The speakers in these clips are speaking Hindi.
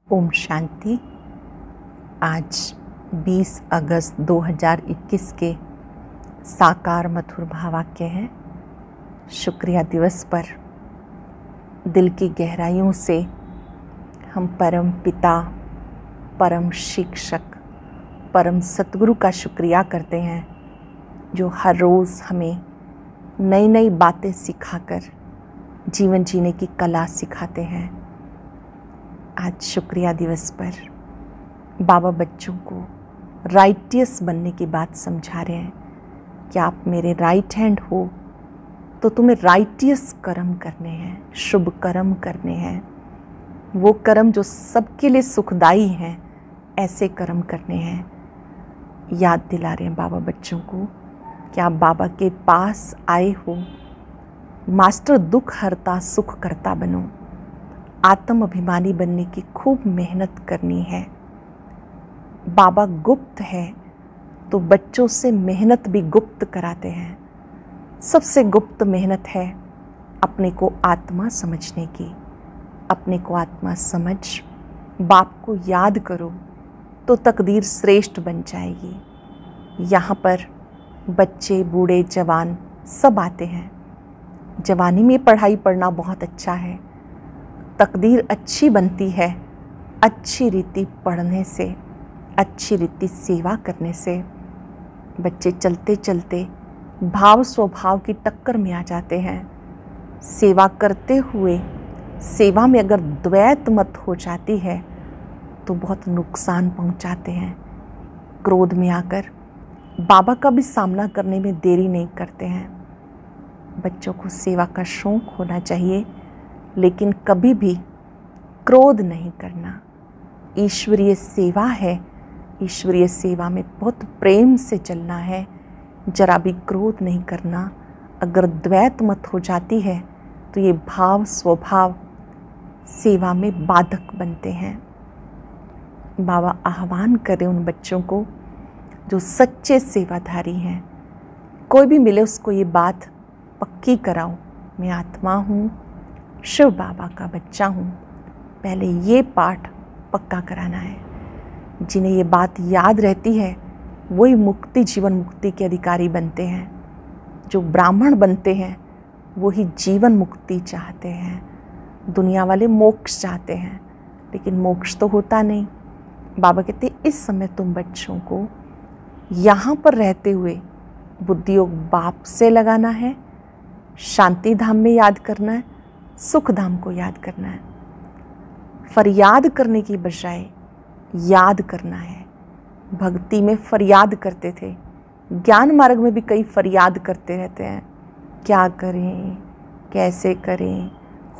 ओम शांति। आज 20 अगस्त 2021 के साकार मधुर भावाक्य हैं। शुक्रिया दिवस पर दिल की गहराइयों से हम परम पिता, परम शिक्षक, परम सतगुरु का शुक्रिया करते हैं, जो हर रोज़ हमें नई नई बातें सिखाकर जीवन जीने की कला सिखाते हैं। आज शुक्रिया दिवस पर बाबा बच्चों को राइटियस बनने की बात समझा रहे हैं कि आप मेरे राइट हैंड हो तो तुम्हें राइटियस कर्म करने हैं, शुभ कर्म करने हैं, वो कर्म जो सबके लिए सुखदाई हैं, ऐसे कर्म करने हैं। याद दिला रहे हैं बाबा बच्चों को कि आप बाबा के पास आए हो, मास्टर दुख हरता सुख करता बनो। आत्म अभिमानी बनने की खूब मेहनत करनी है। बाबा गुप्त है तो बच्चों से मेहनत भी गुप्त कराते हैं। सबसे गुप्त मेहनत है अपने को आत्मा समझने की। अपने को आत्मा समझ, बाप को याद करो तो तकदीर श्रेष्ठ बन जाएगी। यहाँ पर बच्चे, बूढ़े, जवान सब आते हैं। जवानी में पढ़ाई पढ़ना बहुत अच्छा है। तकदीर अच्छी बनती है अच्छी रीति पढ़ने से, अच्छी रीति सेवा करने से। बच्चे चलते चलते भाव स्वभाव की टक्कर में आ जाते हैं। सेवा करते हुए सेवा में अगर द्वैत मत हो जाती है तो बहुत नुकसान पहुंचाते हैं। क्रोध में आकर बाबा का भी सामना करने में देरी नहीं करते हैं। बच्चों को सेवा का शौक होना चाहिए, लेकिन कभी भी क्रोध नहीं करना। ईश्वरीय सेवा है, ईश्वरीय सेवा में बहुत प्रेम से चलना है, जरा भी क्रोध नहीं करना। अगर द्वैत मत हो जाती है तो ये भाव स्वभाव सेवा में बाधक बनते हैं। बाबा आह्वान करें उन बच्चों को जो सच्चे सेवाधारी हैं। कोई भी मिले उसको ये बात पक्की कराओ, मैं आत्मा हूँ, शिव बाबा का बच्चा हूँ। पहले ये पाठ पक्का कराना है। जिन्हें ये बात याद रहती है वही मुक्ति, जीवन मुक्ति के अधिकारी बनते हैं। जो ब्राह्मण बनते हैं वही जीवन मुक्ति चाहते हैं। दुनिया वाले मोक्ष चाहते हैं, लेकिन मोक्ष तो होता नहीं। बाबा कहते इस समय तुम बच्चों को यहाँ पर रहते हुए बुद्धि योग बाप से लगाना है, शांति धाम में याद करना है, सुख धाम को याद करना है। फरियाद करने की बजाय याद करना है। भक्ति में फरियाद करते थे, ज्ञान मार्ग में भी कई फरियाद करते रहते हैं, क्या करें, कैसे करें,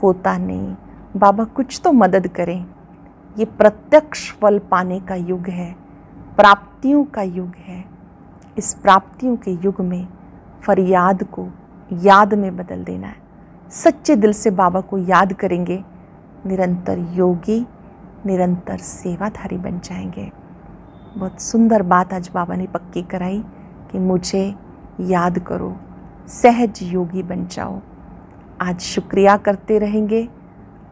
होता नहीं, बाबा कुछ तो मदद करें। ये प्रत्यक्ष फल पाने का युग है, प्राप्तियों का युग है। इस प्राप्तियों के युग में फरियाद को याद में बदल देना है। सच्चे दिल से बाबा को याद करेंगे, निरंतर योगी, निरंतर सेवाधारी बन जाएंगे। बहुत सुंदर बात आज बाबा ने पक्की कराई कि मुझे याद करो, सहज योगी बन जाओ। आज शुक्रिया करते रहेंगे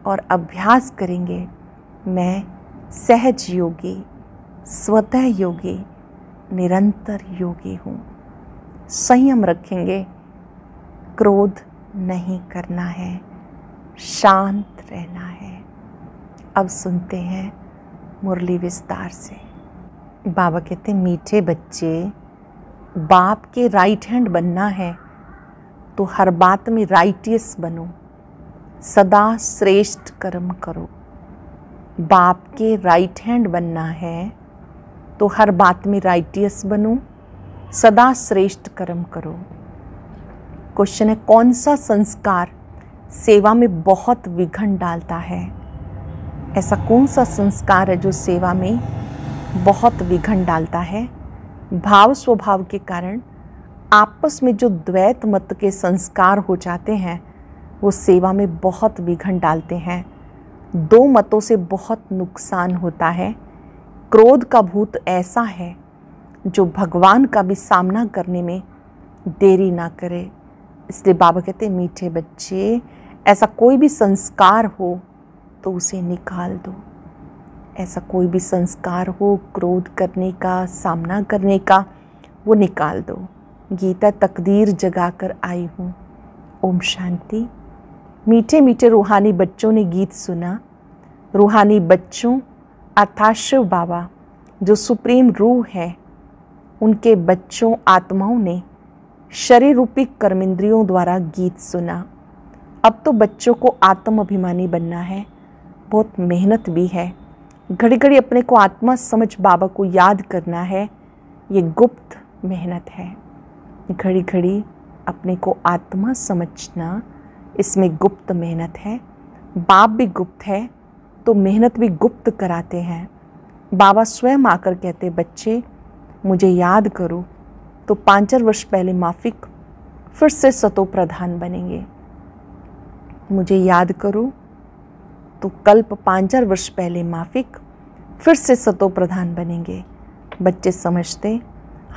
और अभ्यास करेंगे। मैं सहज योगी, स्वतः योगी, निरंतर योगी हूँ। संयम रखेंगे, क्रोध नहीं करना है, शांत रहना है। अब सुनते हैं मुरली विस्तार से। बाबा कहते मीठे बच्चे, बाप के राइट हैंड बनना है तो हर बात में राइटियस बनो, सदा श्रेष्ठ कर्म करो। बाप के राइट हैंड बनना है तो हर बात में राइटियस बनो, सदा श्रेष्ठ कर्म करो। क्वेश्चन है, कौन सा संस्कार सेवा में बहुत विघ्न डालता है? ऐसा कौन सा संस्कार है जो सेवा में बहुत विघ्न डालता है? भाव स्वभाव के कारण आपस में जो द्वैत मत के संस्कार हो जाते हैं वो सेवा में बहुत विघ्न डालते हैं। दो मतों से बहुत नुकसान होता है। क्रोध का भूत ऐसा है जो भगवान का भी सामना करने में देरी ना करे। इसलिए बाबा कहते हैं मीठे बच्चे, ऐसा कोई भी संस्कार हो तो उसे निकाल दो। ऐसा कोई भी संस्कार हो क्रोध करने का, सामना करने का, वो निकाल दो। गीता तकदीर जगाकर आई हूँ। ओम शांति। मीठे मीठे रूहानी बच्चों ने गीत सुना। रूहानी बच्चों अर्थात शिव बाबा जो सुप्रीम रूह है, उनके बच्चों आत्माओं ने शरीर रूपी कर्मेंद्रियों द्वारा गीत सुना। अब तो बच्चों को आत्म अभिमानी बनना है। बहुत मेहनत भी है। घड़ी घड़ी अपने को आत्मा समझ बाबा को याद करना है। ये गुप्त मेहनत है। घड़ी घड़ी अपने को आत्मा समझना, इसमें गुप्त मेहनत है। बाप भी गुप्त है तो मेहनत भी गुप्त कराते हैं। बाबा स्वयं आकर कहते, बच्चे मुझे याद करो तो 5 वर्ष पहले माफिक फिर से सतो प्रधान बनेंगे। मुझे याद करो तो कल्प 5 वर्ष पहले माफिक फिर से सतो प्रधान बनेंगे। बच्चे समझते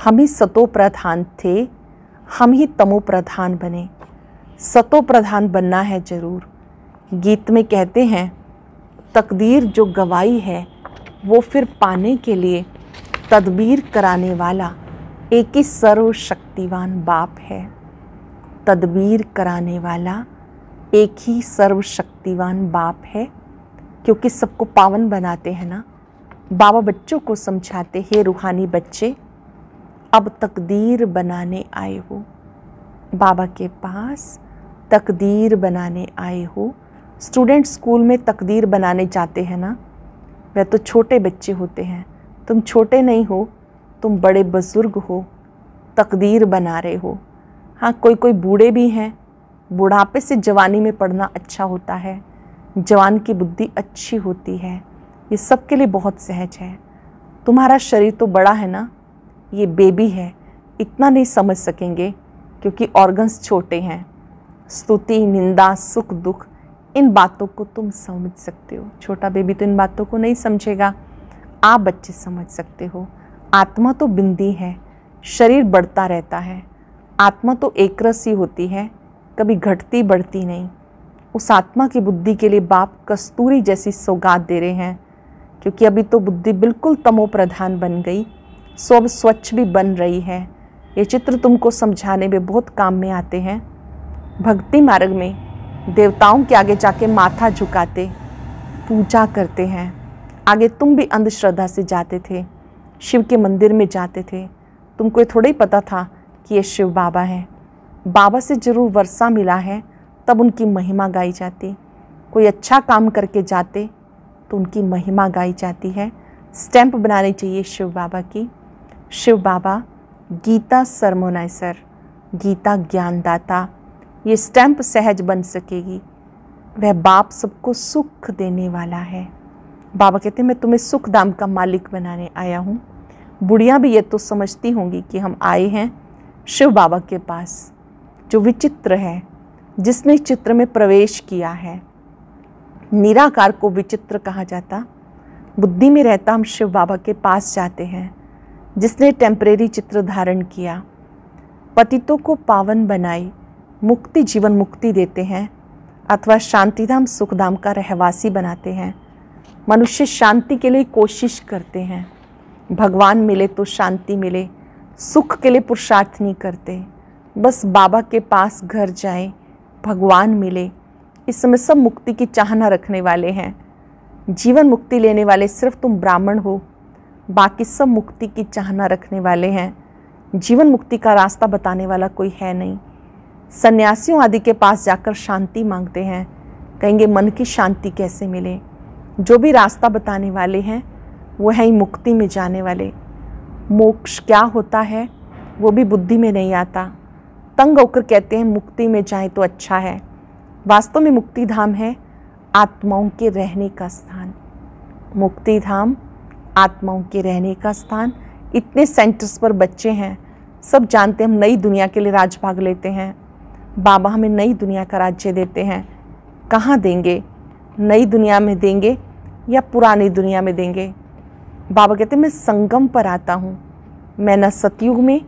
हम ही सतो प्रधान थे, हम ही तमो प्रधान बने। सतो प्रधान बनना है जरूर। गीत में कहते हैं तकदीर जो गवाई है वो फिर पाने के लिए तदबीर कराने वाला एक ही सर्वशक्तिवान बाप है। तदबीर कराने वाला एक ही सर्वशक्तिवान बाप है, क्योंकि सबको पावन बनाते हैं ना। बाबा बच्चों को समझाते, हे रूहानी बच्चे अब तकदीर बनाने आए हो। बाबा के पास तकदीर बनाने आए हो। स्टूडेंट स्कूल में तकदीर बनाने जाते हैं ना, वह तो छोटे बच्चे होते हैं। तुम छोटे नहीं हो, तुम बड़े बुजुर्ग हो, तकदीर बना रहे हो। हाँ, कोई कोई बूढ़े भी हैं। बुढ़ापे से जवानी में पढ़ना अच्छा होता है। जवान की बुद्धि अच्छी होती है। ये सबके लिए बहुत सहज है। तुम्हारा शरीर तो बड़ा है ना, ये बेबी है, इतना नहीं समझ सकेंगे क्योंकि ऑर्गन्स छोटे हैं। स्तुति, निंदा, सुख, दुख, इन बातों को तुम समझ सकते हो। छोटा बेबी तो इन बातों को नहीं समझेगा, आप बच्चे समझ सकते हो। आत्मा तो बिंदी है, शरीर बढ़ता रहता है। आत्मा तो एक रस ही होती है, कभी घटती बढ़ती नहीं। उस आत्मा की बुद्धि के लिए बाप कस्तूरी जैसी सौगात दे रहे हैं, क्योंकि अभी तो बुद्धि बिल्कुल तमो प्रधान बन गई, सो अब स्वच्छ भी बन रही है। ये चित्र तुमको समझाने में बहुत काम में आते हैं। भक्ति मार्ग में देवताओं के आगे जाके माथा झुकाते, पूजा करते हैं। आगे तुम भी अंधश्रद्धा से जाते थे, शिव के मंदिर में जाते थे। तुमको ये थोड़ा ही पता था कि ये शिव बाबा हैं। बाबा से जरूर वर्षा मिला है, तब उनकी महिमा गाई जाती। कोई अच्छा काम करके जाते तो उनकी महिमा गाई जाती है। स्टैंप बनानी चाहिए शिव बाबा की। शिव बाबा गीता सरमोनाइसर, गीता ज्ञानदाता, ये स्टैंप सहज बन सकेगी। वह बाप सबको सुख देने वाला है। बाबा कहते हैं मैं तुम्हें सुख दाम का मालिक बनाने आया हूँ। बुढ़िया भी ये तो समझती होंगी कि हम आए हैं शिव बाबा के पास, जो विचित्र है, जिसने चित्र में प्रवेश किया है। निराकार को विचित्र कहा जाता। बुद्धि में रहता हम शिव बाबा के पास जाते हैं, जिसने टेम्परेरी चित्र धारण किया। पतितों को पावन बनाई, मुक्ति जीवन मुक्ति देते हैं, अथवा शांतिधाम सुखधाम का रहवासी बनाते हैं। मनुष्य शांति के लिए कोशिश करते हैं। भगवान मिले तो शांति मिले, सुख के लिए पुरुषार्थ नहीं करते। बस बाबा के पास घर जाए, भगवान मिले। इस समय सब मुक्ति की चाहना रखने वाले हैं। जीवन मुक्ति लेने वाले सिर्फ तुम ब्राह्मण हो, बाकी सब मुक्ति की चाहना रखने वाले हैं। जीवन मुक्ति का रास्ता बताने वाला कोई है नहीं। सन्यासियों आदि के पास जाकर शांति मांगते हैं, कहेंगे मन की शांति कैसे मिले। जो भी रास्ता बताने वाले हैं वो है ही मुक्ति में जाने वाले। मोक्ष क्या होता है वो भी बुद्धि में नहीं आता। तंग होकर कहते हैं मुक्ति में जाए तो अच्छा है। वास्तव में मुक्ति धाम है आत्माओं के रहने का स्थान। मुक्ति धाम आत्माओं के रहने का स्थान। इतने सेंटर्स पर बच्चे हैं, सब जानते हैं हम नई दुनिया के लिए राजभाग लेते हैं। बाबा हमें नई दुनिया का राज्य देते हैं। कहाँ देंगे? नई दुनिया में देंगे या पुरानी दुनिया में देंगे? बाबा कहते हैं मैं संगम पर आता हूँ। मैं न सतयुग में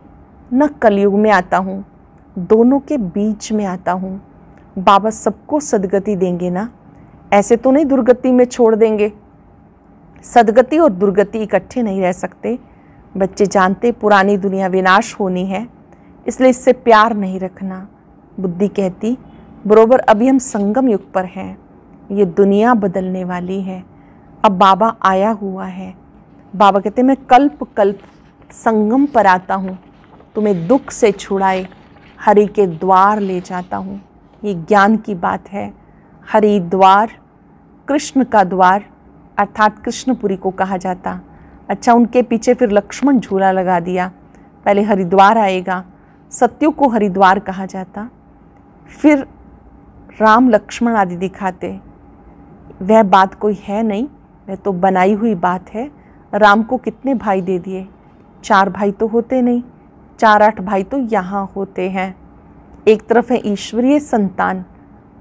न कलयुग में आता हूँ, दोनों के बीच में आता हूँ। बाबा सबको सदगति देंगे ना, ऐसे तो नहीं दुर्गति में छोड़ देंगे। सदगति और दुर्गति इकट्ठे नहीं रह सकते। बच्चे जानते पुरानी दुनिया विनाश होनी है, इसलिए इससे प्यार नहीं रखना। बुद्धि कहती बरोबर अभी हम संगम युग पर हैं, ये दुनिया बदलने वाली है, अब बाबा आया हुआ है। बाबा कहते मैं कल्प कल्प संगम पर आता हूँ, तुम्हें दुख से छुड़ाए हरि के द्वार ले जाता हूँ। ये ज्ञान की बात है। हरि द्वार, कृष्ण का द्वार अर्थात कृष्णपुरी को कहा जाता। अच्छा, उनके पीछे फिर लक्ष्मण झूला लगा दिया। पहले हरिद्वार आएगा, सत्युग को हरिद्वार कहा जाता, फिर राम लक्ष्मण आदि दिखाते। वह बात कोई है नहीं, वह तो बनाई हुई बात है। राम को कितने भाई दे दिए? 4 भाई तो होते नहीं, 4-8 भाई तो यहाँ होते हैं। एक तरफ है ईश्वरीय संतान,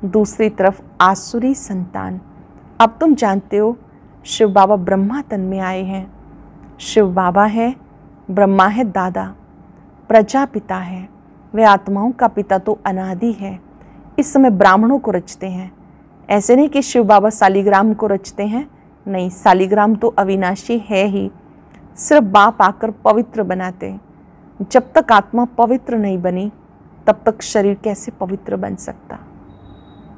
दूसरी तरफ आसुरी संतान। अब तुम जानते हो शिव बाबा ब्रह्मा तन में आए हैं। शिव बाबा है, ब्रह्मा है दादा, प्रजापिता है, वे आत्माओं का पिता तो अनादि है। इस समय ब्राह्मणों को रचते हैं। ऐसे नहीं कि शिव बाबा सालिग्राम को रचते हैं, नहीं, सालिग्राम तो अविनाशी है ही, सिर्फ बाप आकर पवित्र बनाते। जब तक आत्मा पवित्र नहीं बनी तब तक शरीर कैसे पवित्र बन सकता?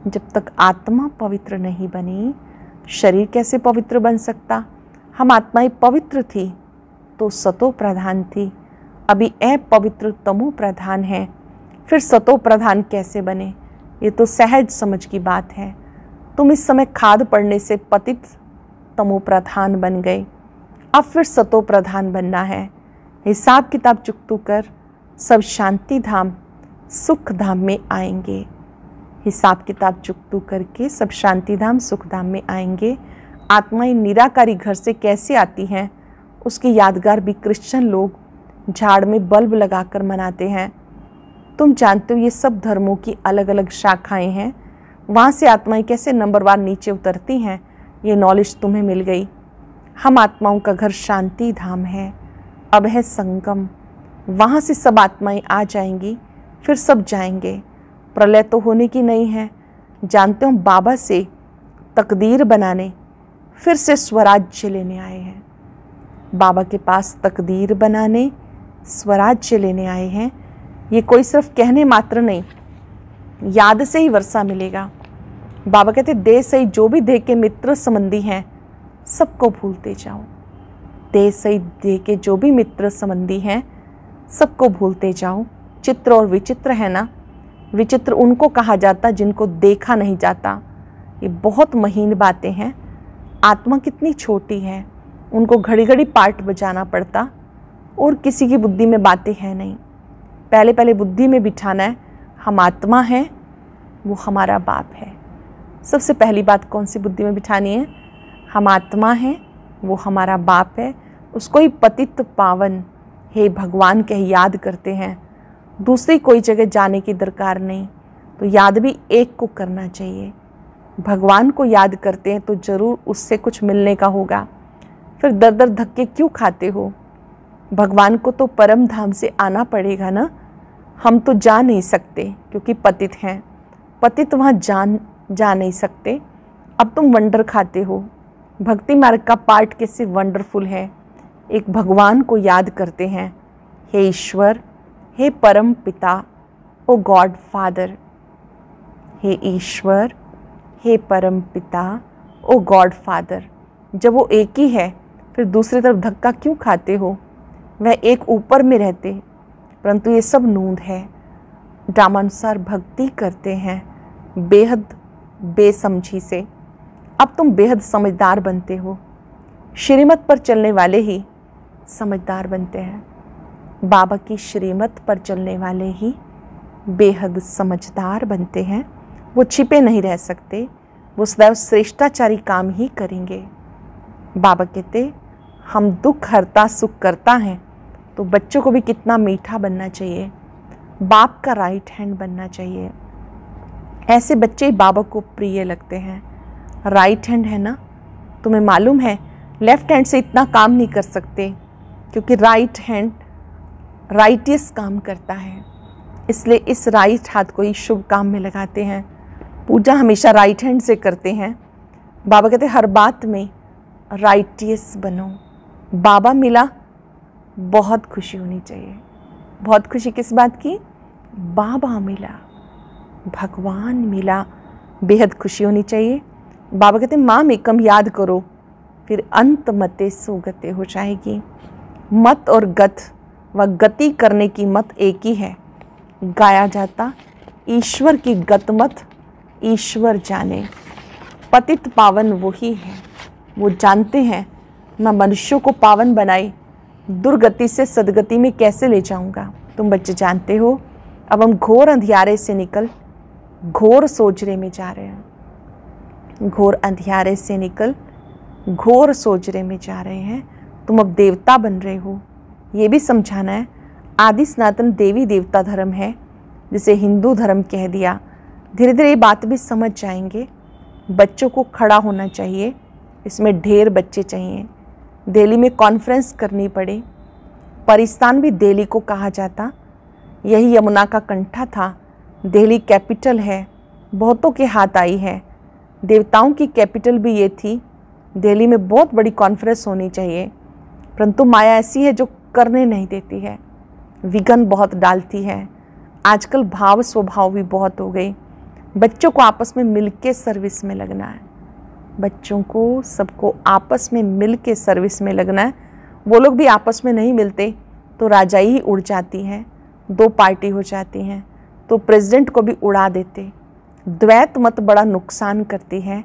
जब तक आत्मा पवित्र नहीं बनी शरीर कैसे पवित्र बन सकता? हम आत्माएं पवित्र थी तो सतो प्रधान थी, अभी अपवित्र तमो प्रधान है, फिर सतो प्रधान कैसे बने? ये तो सहज समझ की बात है। तुम इस समय खाद पड़ने से पतित तमो प्रधान बन गए, अब फिर सतो प्रधान बनना है। हिसाब किताब चुकतू कर सब शांति धाम सुख धाम में आएंगे। हिसाब किताब चुकतू करके सब शांति धाम सुख धाम में आएंगे। आत्माएं निराकारी घर से कैसे आती हैं उसकी यादगार भी क्रिश्चियन लोग झाड़ में बल्ब लगाकर मनाते हैं। तुम जानते हो ये सब धर्मों की अलग अलग शाखाएं हैं, वहाँ से आत्माएं कैसे नंबरवार नीचे उतरती हैं, ये नॉलेज तुम्हें मिल गई। हम आत्माओं का घर शांति धाम है, अब है संगम, वहाँ से सब आत्माएं आ जाएंगी, फिर सब जाएंगे। प्रलय तो होने की नहीं है। जानते हो बाबा से तकदीर बनाने फिर से स्वराज्य लेने आए हैं। बाबा के पास तकदीर बनाने स्वराज्य लेने आए हैं। ये कोई सिर्फ कहने मात्र नहीं, याद से ही वर्षा मिलेगा। बाबा कहते देह सही जो भी देह के मित्र संबंधी हैं सबको भूलते जाओ। देह सही देह के जो भी मित्र संबंधी हैं सबको भूलते जाओ। चित्र और विचित्र है ना, विचित्र उनको कहा जाता जिनको देखा नहीं जाता। ये बहुत महीन बातें हैं। आत्मा कितनी छोटी है, उनको घड़ी घड़ी पार्ट बजाना पड़ता और किसी की बुद्धि में बातें हैं नहीं। पहले पहले बुद्धि में बिठाना है हम आत्मा हैं, वो हमारा बाप है। सबसे पहली बात कौन सी बुद्धि में बिठानी है? हम आत्मा हैं, वो हमारा बाप है। उसको ही पतित पावन हे भगवान कह याद करते हैं। दूसरी कोई जगह जाने की दरकार नहीं, तो याद भी एक को करना चाहिए। भगवान को याद करते हैं तो ज़रूर उससे कुछ मिलने का होगा। फिर दर दर धक्के क्यों खाते हो? भगवान को तो परम धाम से आना पड़ेगा ना। हम तो जा नहीं सकते क्योंकि पतित हैं, पतित वहाँ जा नहीं सकते। अब तुम वंडर खाते हो। भक्ति मार्ग का पार्ट कैसे वंडरफुल है। एक भगवान को याद करते हैं, हे ईश्वर, हे परम पिता, ओ गॉड फादर। हे ईश्वर, हे परम पिता, ओ गॉड फादर। जब वो एक ही है फिर दूसरी तरफ धक्का क्यों खाते हो? वह एक ऊपर में रहते, परंतु ये सब नूंद है। ड्रामानुसार भक्ति करते हैं बेहद बेसमझी से। अब तुम बेहद समझदार बनते हो। श्रीमत पर चलने वाले ही समझदार बनते हैं। बाबा की श्रीमत पर चलने वाले ही बेहद समझदार बनते हैं। वो छिपे नहीं रह सकते, वो सदैव श्रेष्ठाचारी काम ही करेंगे। बाबा कहते हम दुख हरता सुख करता है, तो बच्चों को भी कितना मीठा बनना चाहिए, बाप का राइट हैंड बनना चाहिए। ऐसे बच्चे ही बाबा को प्रिय लगते हैं। राइट हैंड है ना, तुम्हें मालूम है लेफ्ट हैंड से इतना काम नहीं कर सकते क्योंकि राइट हैंड राइटियस काम करता है, इसलिए इस राइट हाथ को ही शुभ काम में लगाते हैं। पूजा हमेशा राइट हैंड से करते हैं। बाबा कहते हर बात में राइटियस बनो। बाबा मिला, बहुत खुशी होनी चाहिए। बहुत खुशी किस बात की? बाबा मिला, भगवान मिला, बेहद खुशी होनी चाहिए। बाबा कहते हैं माम एकम याद करो, फिर अंत मते सुगते हो जाएगी। मत और गत व गति करने की मत एक ही है। गाया जाता ईश्वर की गत मत ईश्वर जाने। पतित पावन वही है, वो जानते हैं मैं मनुष्यों को पावन बनाई दुर्गति से सदगति में कैसे ले जाऊंगा। तुम बच्चे जानते हो, अब हम घोर अंधियारे से निकल घोर सोजरे में जा रहे हैं। घोर अंधियारे से निकल घोर सोजरे में जा रहे हैं। तुम अब देवता बन रहे हो, ये भी समझाना है। आदि सनातन देवी देवता धर्म है, जिसे हिंदू धर्म कह दिया। धीरे धीरे ये बात भी समझ जाएंगे। बच्चों को खड़ा होना चाहिए, इसमें ढेर बच्चे चाहिए। दिल्ली में कॉन्फ्रेंस करनी पड़े। परिस्तान भी दिल्ली को कहा जाता, यही यमुना का कंठा था। दिल्ली कैपिटल है, बहुतों के हाथ आई है। देवताओं की कैपिटल भी ये थी। दिल्ली में बहुत बड़ी कॉन्फ्रेंस होनी चाहिए, परंतु माया ऐसी है जो करने नहीं देती है, विघ्न बहुत डालती है। आजकल भाव स्वभाव भी बहुत हो गई। बच्चों को आपस में मिलके सर्विस में लगना है। बच्चों को सबको आपस में मिल के सर्विस में लगना है। वो लोग भी आपस में नहीं मिलते तो राजाई ही उड़ जाती है, दो पार्टी हो जाती हैं, तो प्रेसिडेंट को भी उड़ा देते। द्वैत मत बड़ा नुकसान करती है,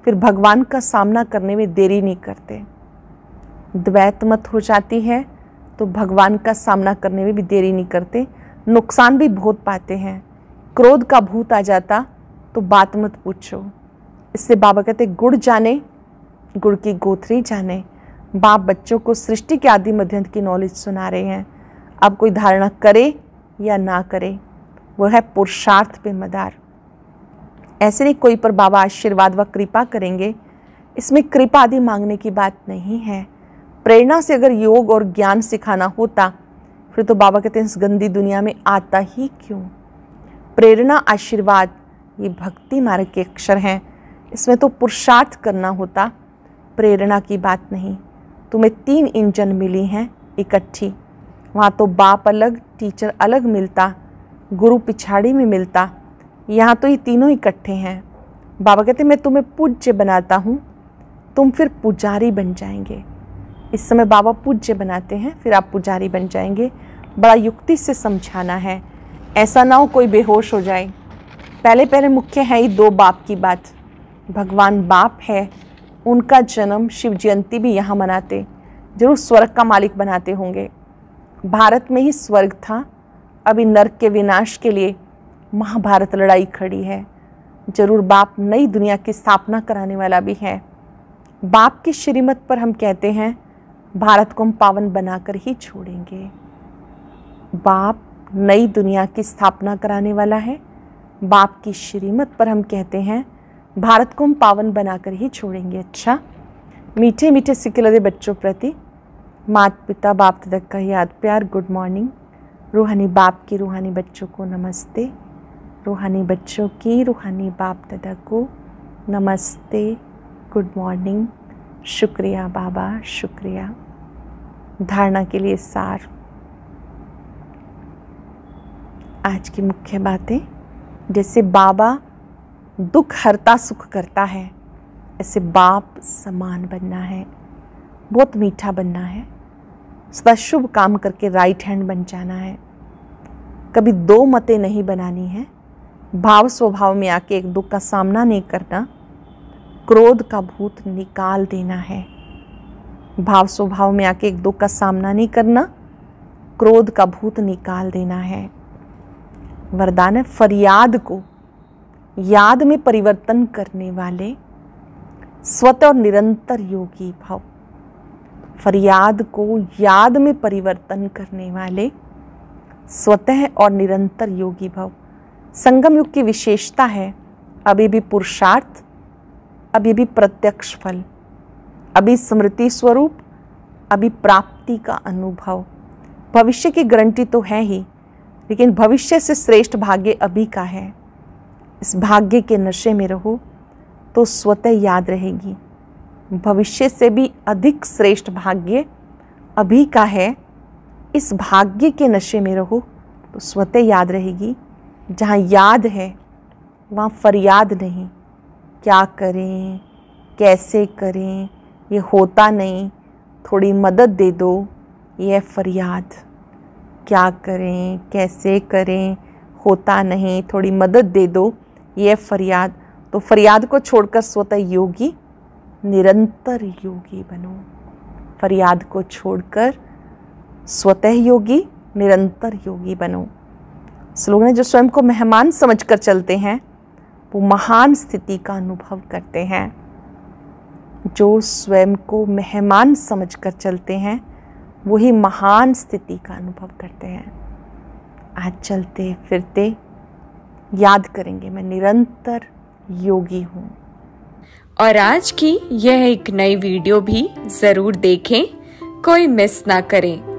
फिर भगवान का सामना करने में देरी नहीं करते। द्वैत मत हो जाती है तो भगवान का सामना करने में भी देरी नहीं करते, नुकसान भी बहुत पाते हैं। क्रोध का भूत आ जाता तो बात मत पूछो। इससे बाबा कहते गुड़ जाने गुड़ की गोथरी जाने। बाप बच्चों को सृष्टि के आदि मध्यंत की नॉलेज सुना रहे हैं। अब कोई धारणा करे या ना करे, वो है पुरुषार्थ पे मदार। ऐसे नहीं कोई पर बाबा आशीर्वाद व कृपा करेंगे, इसमें कृपा आदि मांगने की बात नहीं है। प्रेरणा से अगर योग और ज्ञान सिखाना होता फिर तो बाबा कहते हैं इस गंदी दुनिया में आता ही क्यों। प्रेरणा आशीर्वाद ये भक्ति मार्ग के अक्षर हैं, इसमें तो पुरुषार्थ करना होता, प्रेरणा की बात नहीं। तुम्हें 3 इंजन मिली हैं इकट्ठी, वहाँ तो बाप अलग टीचर अलग मिलता, गुरु पिछाड़ी में मिलता, यहाँ तो ये तीनों इकट्ठे हैं। बाबा कहते मैं तुम्हें पूज्य बनाता हूँ, तुम फिर पुजारी बन जाएंगे। इस समय बाबा पूज्य बनाते हैं, फिर आप पुजारी बन जाएंगे। बड़ा युक्ति से समझाना है, ऐसा ना हो कोई बेहोश हो जाए। पहले पहले मुख्य है ही 2 बाप की बात। भगवान बाप है, उनका जन्म शिव जयंती भी यहाँ मनाते, जरूर स्वर्ग का मालिक बनाते होंगे। भारत में ही स्वर्ग था, अभी नर्क के विनाश के लिए महाभारत लड़ाई खड़ी है। जरूर बाप नई दुनिया की स्थापना कराने वाला भी है। बाप की श्रीमत पर हम कहते हैं भारत को हम पावन बनाकर ही छोड़ेंगे। बाप नई दुनिया की स्थापना कराने वाला है। बाप की श्रीमत पर हम कहते हैं भारत को हम पावन बनाकर ही छोड़ेंगे। अच्छा, मीठे मीठे सिक्के लदे बच्चों प्रति माता पिता बाप दादा का याद प्यार गुड मॉर्निंग। रूहानी बाप की रूहानी बच्चों को नमस्ते, रूहानी बच्चों की रूहानी बाप दादा को नमस्ते, गुड मॉर्निंग। शुक्रिया बाबा, शुक्रिया। धारणा के लिए सार। आज की मुख्य बातें, जैसे बाबा दुख हरता सुख करता है, ऐसे बाप समान बनना है, बहुत मीठा बनना है, सदा शुभ काम करके राइट हैंड बन जाना है। कभी 2 मतें नहीं बनानी है, भाव स्वभाव में आके एक दुख का सामना नहीं करना, क्रोध का भूत निकाल देना है। भाव स्वभाव में आके एक दुख का सामना नहीं करना, क्रोध का भूत निकाल देना है। वरदान है फरियाद को याद में परिवर्तन करने वाले स्वतः और निरंतर योगी भव। फरियाद को याद में परिवर्तन करने वाले स्वतः और निरंतर योगी भव। संगम युग की विशेषता है, अभी भी पुरुषार्थ, अभी भी प्रत्यक्ष फल, अभी स्मृति स्वरूप, अभी प्राप्ति का अनुभव। भविष्य की गारंटी तो है ही, लेकिन भविष्य से श्रेष्ठ भाग्य अभी का है। इस भाग्य के नशे में रहो तो स्वतः याद रहेगी। भविष्य से भी अधिक श्रेष्ठ भाग्य अभी का है। इस भाग्य के नशे में रहो तो स्वतः याद रहेगी। जहाँ याद है वहाँ फरियाद नहीं। क्या करें, कैसे करें, ये होता नहीं, थोड़ी मदद दे दो, ये फरियाद। क्या करें, कैसे करें, होता नहीं, थोड़ी मदद दे दो, ये फरियाद। तो फरियाद को छोड़कर स्वतः योगी, निरंतर योगी बनो। फरियाद को छोड़कर स्वतः योगी, निरंतर योगी बनो। स्लोगन है, जो स्वयं को मेहमान समझकर चलते हैं वो महान स्थिति का अनुभव करते हैं। जो स्वयं को मेहमान समझकर चलते हैं वही महान स्थिति का अनुभव करते हैं। आज चलते फिरते याद करेंगे, मैं निरंतर योगी हूँ। और आज की यह एक नई वीडियो भी ज़रूर देखें, कोई मिस ना करें।